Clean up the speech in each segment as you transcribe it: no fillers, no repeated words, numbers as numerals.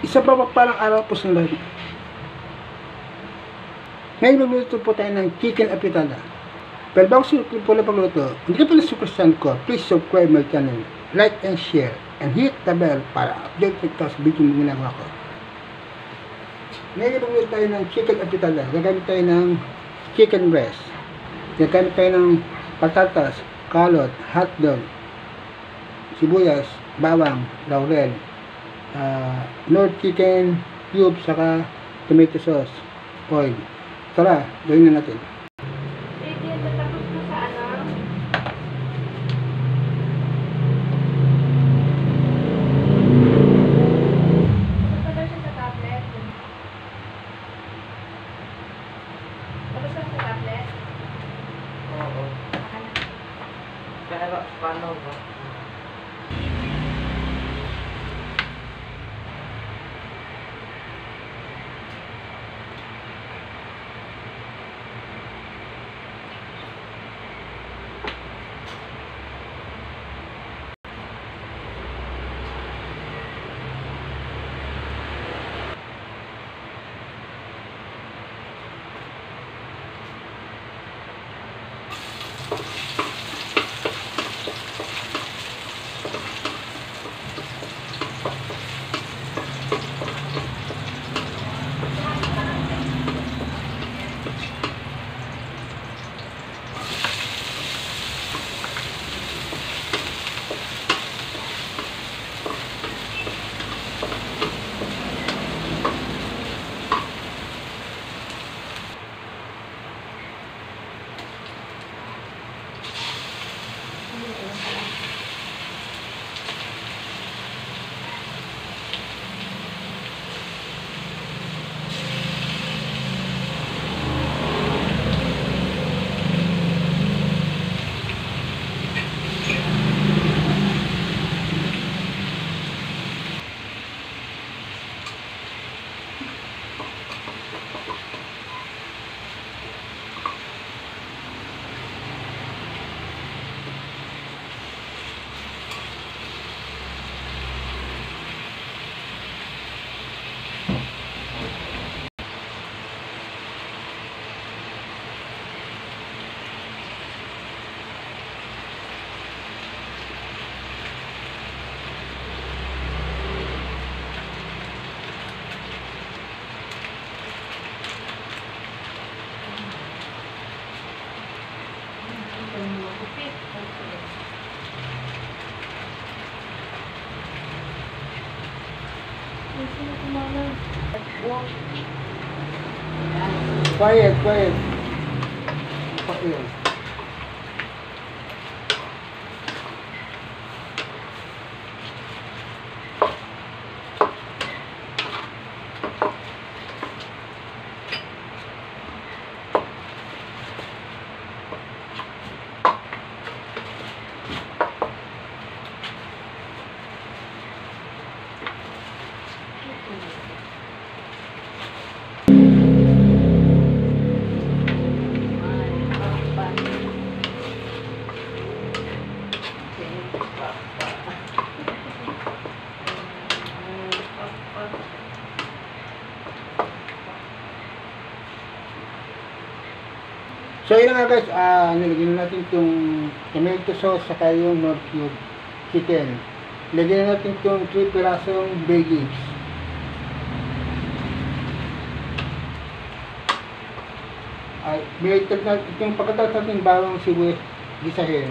Isa pa parang araw po sa lahat. Ngayon magluto po tayo ng chicken apitada. Pero bago po na pagluto, hindi ka pala superstan ko, please subscribe my channel, like and share, and hit the bell para update ka sa video mo ginagawa ko. Ngayon magluto tayo ng chicken apitada. Gagamit tayo ng chicken breast. Gagamit tayo ng patatas, kalot, hotdog, sibuyas, bawang, laurel, Lord chicken cube, saka tomato sauce, oil. Tara, gawin na natin. Tapos na sa ano? Tapos na siya sa tablet. Tapos na sa tablet. Oo. Pero paano ba? Quiet. Quiet. So yun nga guys, nilagyan natin itong tomato sauce saka yung Knorr cube chicken. Lagyan natin itong 3 pirasong bay leaves. Itong pagkatapos natin bawang sibuyas gisahin.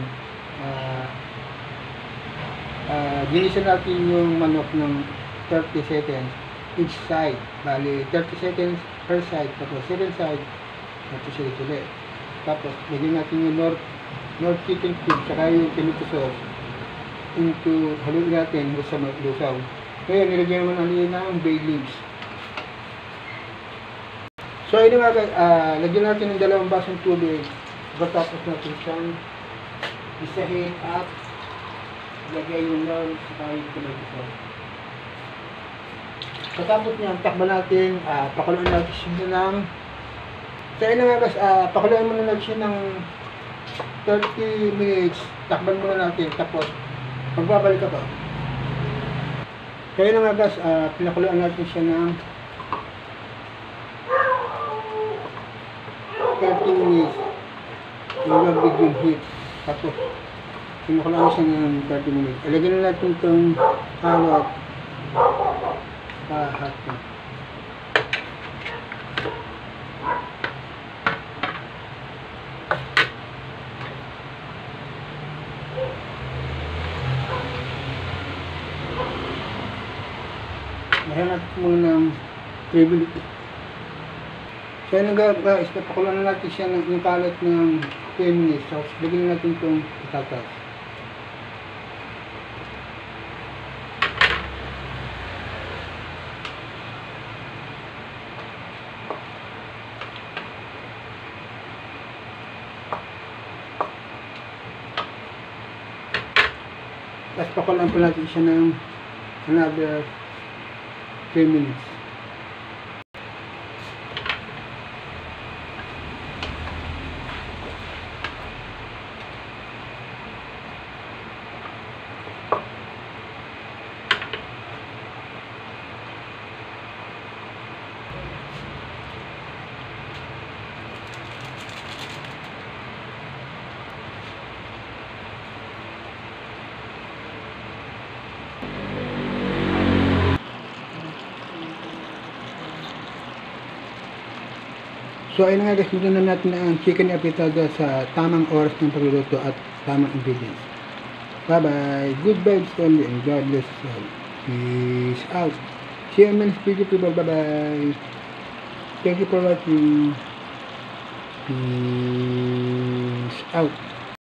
Ginisa natin yung manok ng 30 seconds each side. Bali 30 seconds per side, tapos second side, tapos ulit. Tapos, lagyan natin yung Knorr chicken cube, saka yung tomato sauce into, haluin natin sa lusaw. Ngayon, nilagyan naman natin ng bay leaves. So, ayun nga guys, lagyan natin ng 2 basong tubig. Tapos natin siyang isahin at lagyan yung Knorr, saka yung tomato sauce. Katapos niyan, takban natin, pakuluan natin siya ng so yun nga guys, pakuluan muna natin siya ng 30 minutes, takban muna natin, tapos magbabalik ako. Kaya na nga guys, pinakuluan natin siya ng 30 minutes. Yung medium heat. Tapos, pinakuluan siya ng 30 minutes. Ilagyan na natin itong carrot. Hot na. Mahanap muna ng 3 minutes. So yun nga guys, papakulan na natin siya ng yung kalat ng 10 minutes. So lagyan natin itong patatas. Tapos pakulan pa natin siya ng another 3 minutes. So ayun nga guys, dito na natin ang chicken apitada sa tamang oras ng pagluluto at tamang ingredients. Bye bye, good vibes only and God bless us all. Peace out. See you in the next video people, bye bye. Thank you for watching. Peace out.